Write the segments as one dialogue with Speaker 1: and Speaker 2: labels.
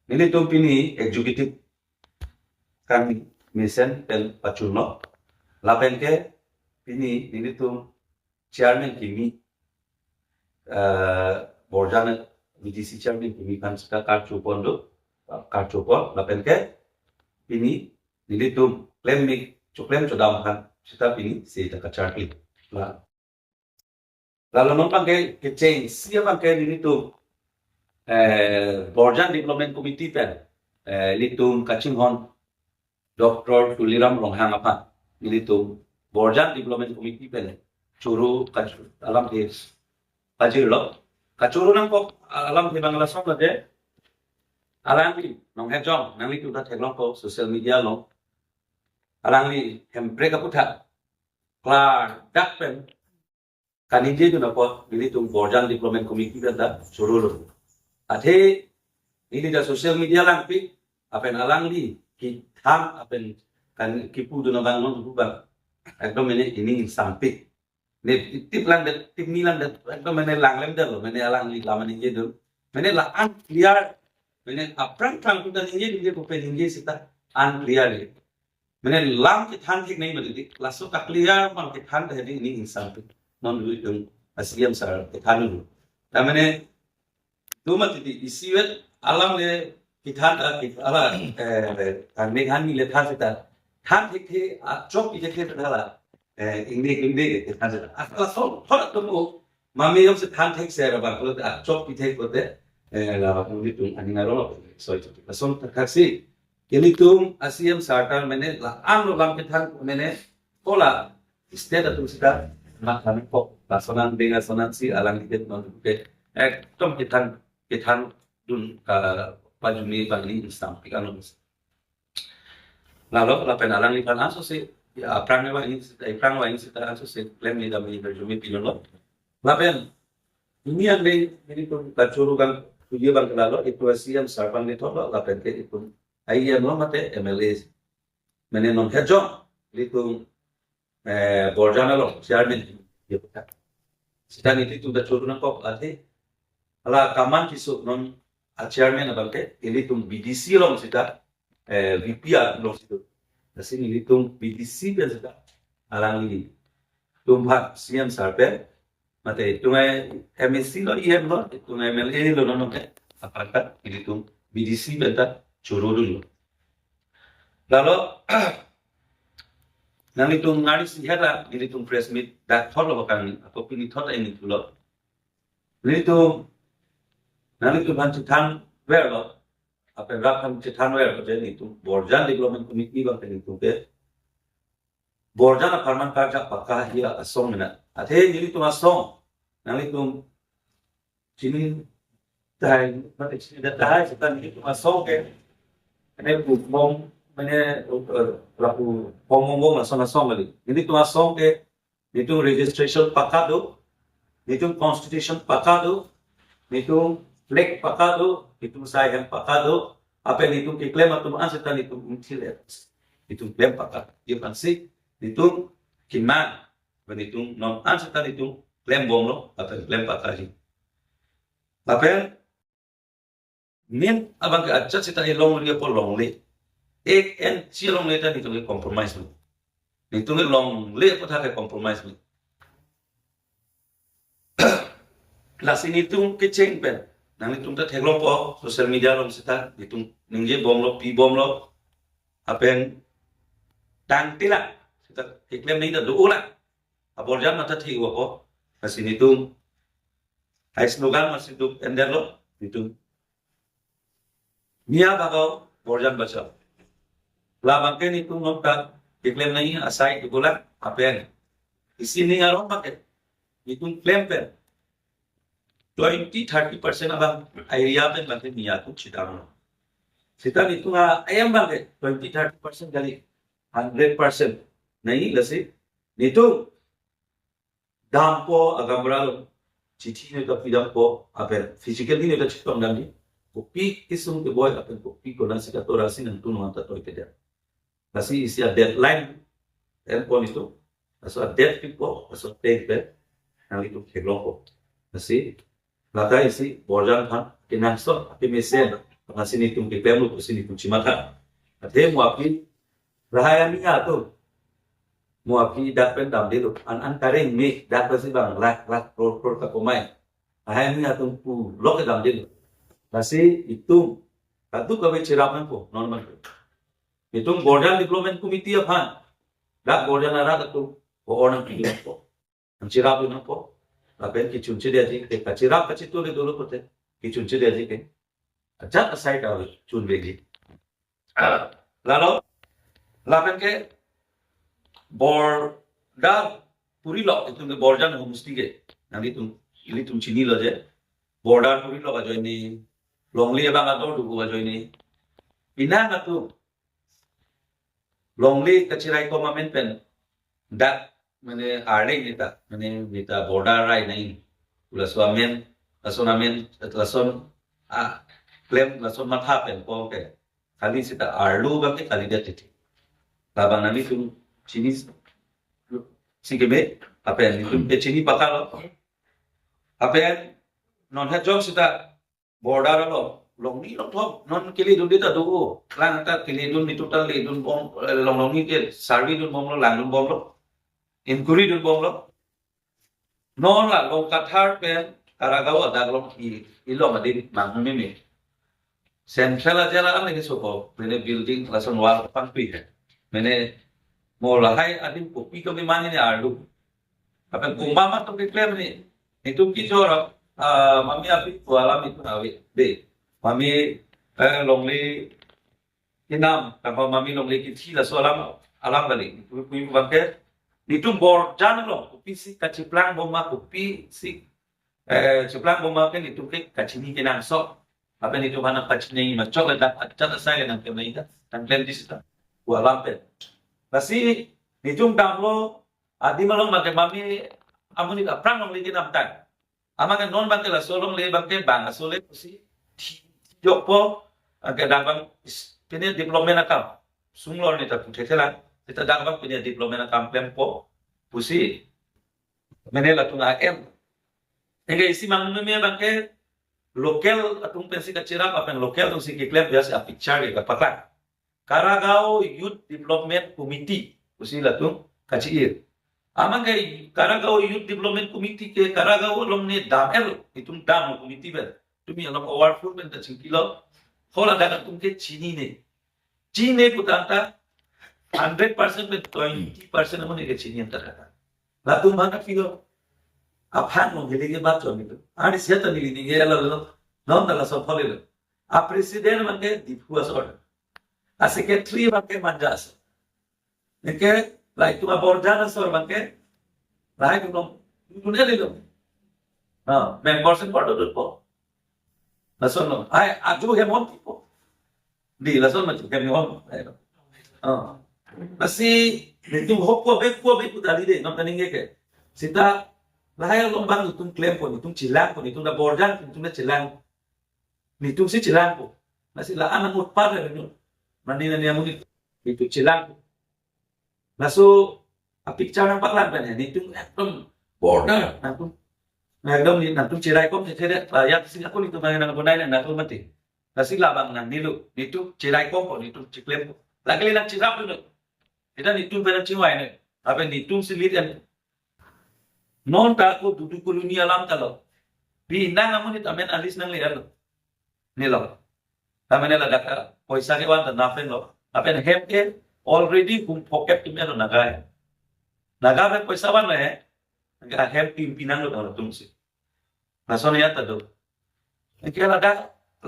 Speaker 1: Nini tum pini executive kami misen el pachuno lapen ke nini tum chairman kimi borjana BDC chairman kimi kan suka karchupon do karchupon lapen ke nini tum claim mi chuklem chodam kan sita pini si ta kacharli la lalu non ke change siapa ke nini tum Borjan Development Committee pen litum kachinghon Dr. Tuliram Ronghang apa litum Borjan Development Committee pen churu alam ke kajirlo kachuru nang ko alam ke bangla song lade alang li nong hejong nang li tu da teglong ko social media lo alang li hempre ka putha klar dak pen kanije tu na ko litum Borjan Development Committee pen da churu lo Ate ini da social media lang pi apen alang li kitang apen kan kipu do na bang non bang ekdom ini sampai ne tip lang de tip milan de ekdom mene lang lem de lo mene alang li laman inje do mene la an clear mene aprang tang tu da inje inje ko pen inje sita an clear le mene lam ke than thik nahi mali laso ka clear man ke than de ini sampai non lu dum asliam sar ke than lu ta mene Duma titi isiwet alam le kithan ala meghan mi le than sita than thik the chok ite the thala indi than sita ala so thot to mo mami yom se than thik se ra ba ko chok ite ko te la ba ni tum aninga ro so ito la son taksi ini tum asiam sartar mene la am lo lam kithan mene kola state atu sita makan ko la sonan dengan sonan si alang ite non ke tom kithan dun pajuni bangli instam pikano lalu lapen alang li pan aso se ya prang wa in sita aso se claim ni da mi berjumi pilolo lapen ini yang ini tu kacuru kan tujuh bang lalu itu asiam sarpan ni tholo lapen ke itu ai ya no mate MLA mene non hejo litu borjana lo chairman ya puta sitan itu da churu na kop ate ala kaman kisuk non chairman abangke ilitum BDC long sita VP long situ nasin ilitum BDC ben sita alang li tumha siam sarpe mate tungai MSC lo IM lo tungai MLA lo non ke apaka ilitum BDC beta churudun lalu nang itung ngari sihara ilitum press meet dak tholo bakan atau pini thot ini tulo ilitum Nang itu ban citan werlo apa rakam citan werlo jadi itu Borjan Development Committee bang itu ke Borjan aparman karja pakah dia asong na ate jadi itu asong nang itu sini dai mate sini dai citan itu asong ke ane bom mane lapu pomong asong lagi jadi itu asong ke itu registration pakado itu constitution pakado itu Lek pakado, itu sayang pakado, apa yang itu klaim atau ansetan itu mungkin itu klaim pakado. Dia pansi itu kiman, dan itu non ansetan itu klaim bomlo atau klaim pakado. Apa nin abang ke aja kita long dia pun long le, si long le tadi itu compromise lo. Itu long le apa tak compromise lo. Lasin itu keceng pen. Nang itung ta teglong po social media long sita itung ningje bom lo pi bom lo apen tang tila sita iklem ni da do ula aborjan mata thi wo po asin itung ai slogan masih duk ender lo itung mia bagau borjan bacha la bangken itung nokta iklem nai asai ibula apen isini ngaron paket itung claim pen 20-30% abang area pen bangke niat tu cidang. Kita itu ayam bangke 20-30% kali 100%. Nahi lasi itu dampo agam beral cici ni tapi dampo apa physical ni dah cipta ngali. Kopi isung ke boy apa kopi ko nasi kato rasi nantu nuanta toy ke dia. Lasi isi deadline endpoint itu. Aso dead people aso take back nang itu keglong ko. Lasi Lata isi borjan kan kinangso api mesen Nasi nitung ke pem lu sini nitung cimata. Ate muapi rahaya minga tu. Muapi dak pen dam delu. An karing mi dak pasi bang rak pro ka pemain. Rahaya minga tu pu lok dam delu. Nasi itu katu kawe cirapan po normal. Itu Border Development Committee apaan? Dak border nara tu orang pilih po. Ang cirapin po. Lapen kicun dia aja ke kacirap kacitu le dulu kote. Kicun dia aja ke. Ajak aside kau cun begi. Lalu lapen ke border puri lok itu ke border na mesti ke. Nanti ini cini lo je. Border puri lok aja ini. Longli abang atau dugu aja ini. Ina ngatu. Longli kacirai ko mamen pen. Dak मैंने आड़े नेता मैंने नेता बॉर्डर राय नहीं लसवामेन लसोनामेन लसोन क्लेम लसोन माथा पेन को के खाली सिता आड़ू बाके खाली देते थे लाबा नामी तुम चीनी सिके में अपेन तुम पे चीनी पका लो अपेन नॉन है जॉब सिता बॉर्डर लो लोंगी लो तो नॉन के लिए दूध देता दो लांग ता के लिए दूध नितुटा ले दूध बॉम लोंगी के सर्वी दूध बॉम लो लांग दूध बॉम लो inquiry dun bom lo non la lo kathar pen karagaw adag lo ilong adin mang mi central ajala an ke sopo mene building lason wal pang pi hai mene mo la hai adin kopi ko mani ne ardu apan kumama to ke claim ni itu ki jora mami api wala mi awi be mami longli inam apa mami longli ki thi la so alam bali ku bangke itu borjan lo kopi si kaciplang bomba kopi si ciplang bomba kan itu ke kacini ke nang so apa itu mana kacini macam ada acara saya nang ke mereka dan plan di situ gua lampen nasi itu damlo adi malam pakai mami amuni aprang long lagi nam tan amang non pakai la solong le pakai bang sole si jopo agak dagang ini diplomen akam sunglor ni tak putelan kita dapat punya diploma na kampen po pusi menela tunga em ngai isi mangnumi bangke local atung pensi kacira apa yang local tung si kiklem biasa apicare ka pakak Karagao Youth Development Committee pusi latung kacir amang kai Karagao Youth Development Committee ke Karagao lomne damel itung dam committee ber tumi alom powerful ben ta chingkilo hola daga tung ke chini putanta 100% में 20% हमने के चीनी अंतर रखा ला तुम माना फिरो अब हाथ में गिले के बात चलने तो आने से तो नहीं ये ला लो नॉन ला सब फले लो आ प्रेसिडेंट मन के दिपुआ सॉर्ट आ सेक्रेटरी मन के मंजास इनके लाइक तुम बोर्डाना सॉर्ट मन के लाइक तुम ने ले लो हां मेंबर्स इन पॉट दो ला सुनो आई आजू है मोन tipo di la सुन मत के मोन हां Masih itu hoppo be dali de non taninge ke sita lahaya lombang itung claim ko itung cilang ko itung da borjan itung da cilang itung si cilang ko masih la anak mut par no manina niya mo itu cilang naso a picture ng paklan pa niya itung atom border natung nagdom ni natung ciray ko tere yak sing ako nito mga nang gunay na nato mati nasi labang nang nilu itu ciray ko itu ciklem ko lagi lang cirap dulu এটা নিতুম পেন চিওয়াই নে আপে নিতুম সিলিতেন non ta ko dudu koloni alam talo bi nang amuni tamen alis nang le alo nilo tamen la daka poisa ke wan na fen lo apen hep ke already kum pocket tu mero naga be poisa wan le ga hep pimpinan lo tum si lason ya tado ke la da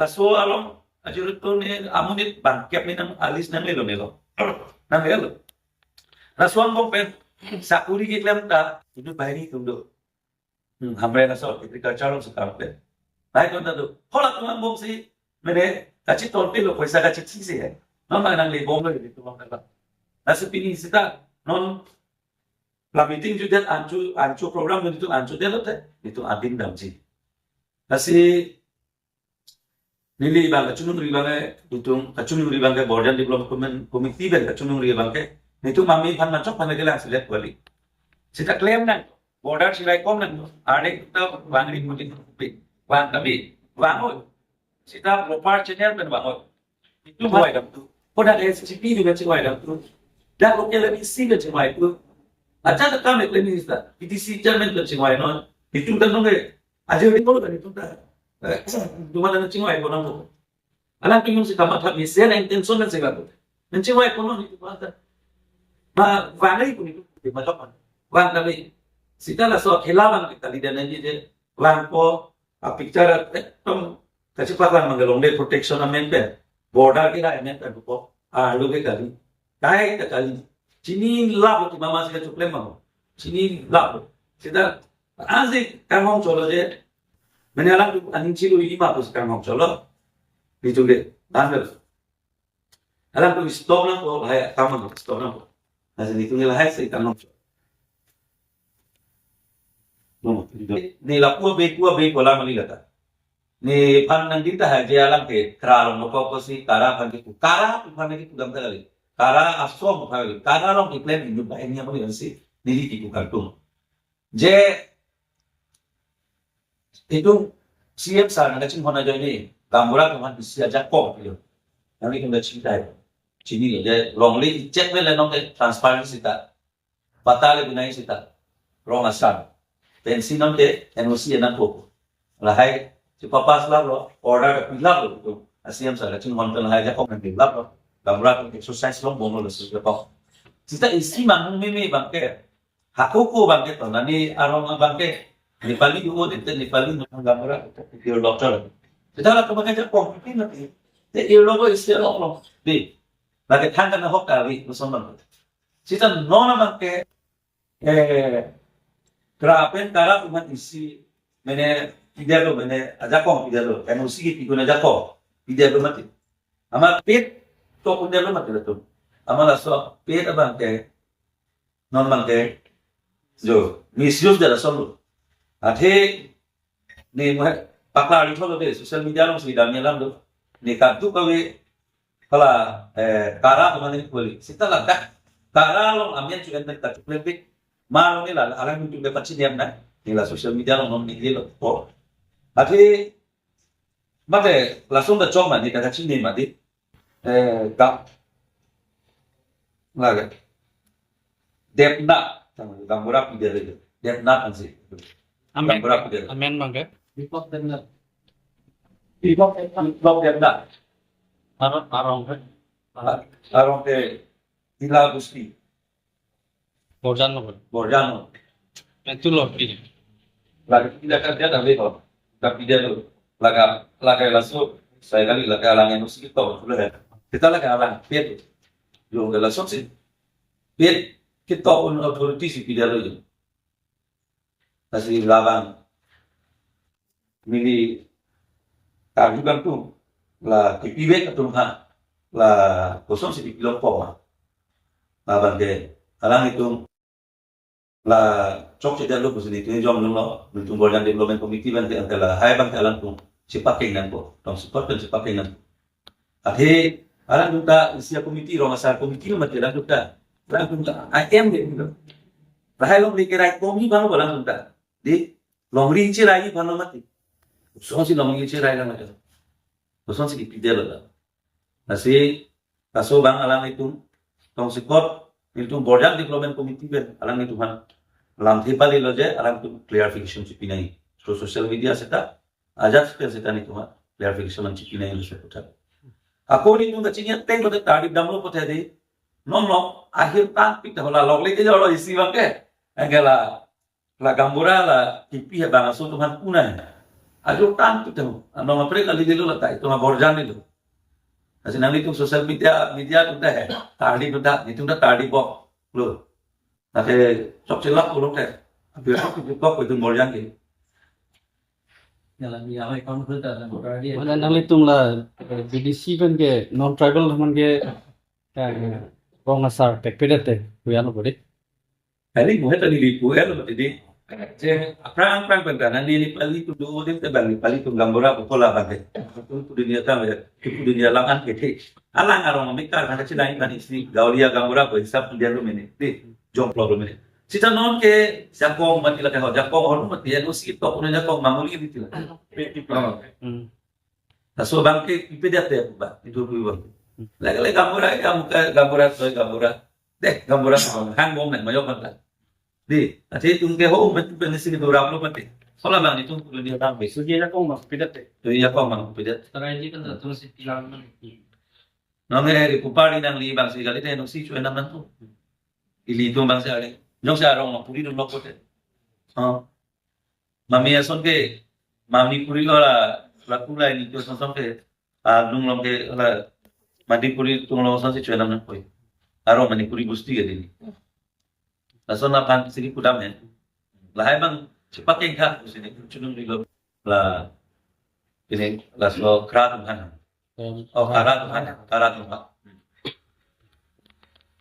Speaker 1: laso alom ajurut to ne amuni bangkep ni nang alis nang le lo nilo nang le lo Rasuang bong pen sakuri ki klem ta itu bahari tundo hamre na so agriculture lo sekarang pen baik tuh tuh hola tuh bong si mere kaci tolpe lo paisa kaci sisi ya non nang le bong lo itu bong ta nasi pini sita non la meeting juga ancu program itu ancu dia lo itu adin damji nasi nili bang kacunung ri bang itu kacunung ri bang border development committee ben kacunung ri bang itu mami pan macam pan lagi lah select balik. Sita claim nang border silai kom nang ada kita bang ri mudik bang tapi bang Kita proper channel bangun. Itu mulai itu. Produk SCP juga cuma itu. Dan lokal lebih sih cuma itu. Aja tak kami lebih sih. Itu sih jangan cuma itu. Itu kan nunggu. Aja ini kalau kan itu dah. Cuma ada cuma itu nunggu. Alam tu sih kamu tak bisa na intention kan segala. Nanti cuma itu nunggu itu apa? Ma vangai pun itu di macam. Vang tapi sita lah so hilang kita di dalam ini vang po picture kasi parang mangalong de protection namin pe. Border kira emen ta ko lu ke kali kai ta kali chini lab ki mama se chuple ma chini lab sida azi kamong cholo je mene alang tu aning chilu ini ma pus kamong cholo itu de dangal alang tu stop na ko hai kamong stop na ko azi itu ngela hai se kamong cholo no ni la pu be kola mali lata ni pan nang kita haja alam ke keralong no ko si kara pan ki kara pan ki gam ta kali kara aso mo kali kara long ki plan ni ba enya mo si ni di ku kartu je itu CM sa na chin hona joi ni gamura ko man si aja ko yo nang ni kun chin dai chini je long li check le nong transparency ta patale binai sita wrong asan pensi nong te NOC na ko lahai si papas lalo order pilap lo asiam sa lachin hon kan haja ko kan pilap lo gamra ko exercise lo bono lo su ko sita isi mang me bangke hakoko bangke to nani arong bangke Nepali duo dite Nepali no gamra your doctor sita la ko bangke ko pin na te your logo is lo di la ke thang kan hok ta ri so man sita no na bangke grapen kara ko man isi mene Pidelo mene ajako pidelo NOC ki piguna ajako pidelo mati ama pet to pidelo mati to ama la so pet abang ke non man ke jo misuse dela solo athe ne pakla ri tholo de social media no sida melam do ne ka tu kawe kala kara mane koli sitala da kara lo amien chuan ta plebik ma ni la ala mi tu be pachin yam na ni la social media no ni lo po Ati mate langsung dah cuma ni kata sini mati gam lagi depna gambar apa dia lagi depna kan sih gambar apa dia
Speaker 2: Amen bang ke?
Speaker 1: Bipok depna
Speaker 2: Arong ke?
Speaker 1: arong ke Ila Gusti Borjano
Speaker 2: Itu loh di.
Speaker 1: lagi tidak kerja tapi kok tapi dia tu laga langsung saya kali laga alang yang mesti kita boleh kita laga alang pet yo langsung sih pet kita pun authority sih dia tu kasih labang mili kajukan tu lah kipibe tu lah kosong sih pilot poma labang ke alang itu la chok che dalo kusini tu jom lo untuk Borjan Development Committee ban te antala hai bang alang tu sipaking nan ko tong support kan sipaking nan athe alang tu ta isia committee ro asar committee ma te tu ta IM de hai long li kerai komi bang balang tu ta di long ri che rai bang mati so si long ri che rai na ma so si pidelo la nasi kaso bang alang itu tong support itu Borjan Development Committee ben alang itu han lam thipali lo je alang tu clarification chipi nai so social media seta ajak seta ni tuma clarification chipi nai lo seta ako ni tu gachinya teng ko tadi damlo ko thedi non akhir tan pita hola logle ke jolo isi bangke angela la gambura la tipi ha banga so tuhan punai ajo tan pita no mapre kali dilo la tai tuma Borjan ni lo kasi nang itu social media tu dah tadi tu dah itu dah tadi bo lo Tapi chọc trên lắp của lúc này, việc chọc của từng Borjan kì.
Speaker 2: Mana nang litung la BDC kan ke non tribal man ke wrong asar pekpedate kuyano bodi.
Speaker 1: Ini buat tadi di puel lo tadi. Je aprang pentana ni pali tu do din te bali pali tu gambora ko la bande. Tu dunia ta tu dunia langan ke thi. Alang arong mikar kana chilai kan isni gaulia gambora ko hisab dia lo mene. Jom problem ini. Sita non ke jakong mati la jakong hor mati ya usi to punya jakong mamuli gitu lah. Taso bangke ipidat ya ba itu bang. Lagi gamura so gamura. Deh gamura hang bom mayo kan. Di, ati tung ke ho bet benesi ke dorang lo pati. Soalnya bang itu kulo dia tambe.
Speaker 2: Sugi na kong makpidat
Speaker 1: Tu iya ko mang ipidat.
Speaker 2: Taray di kan terus ilang man.
Speaker 1: Nang kupari nang li bang sigali te no si chue nang nang tu. Ili tu bang sigali. Nyong sa rong puri dum lokot. Mami ason ke mami puri la kula ini tu son ke nung long ke la mandi puri tung lo son si chue nang nang koi. Aro mani puri gusti ke dini. Ason na pan sini kudam ya. Lah emang cepat yang kah sini cunung di la ini la so krat kan. Oh karat kan, karat.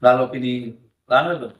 Speaker 1: Lalu pilih lalu